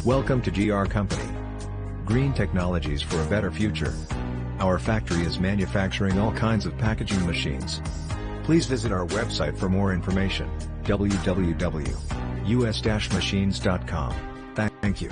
Welcome to GR Company. Green technologies for a better future. Our factory is manufacturing all kinds of packaging machines. Please visit our website for more information, www.us-machines.com. Thank you.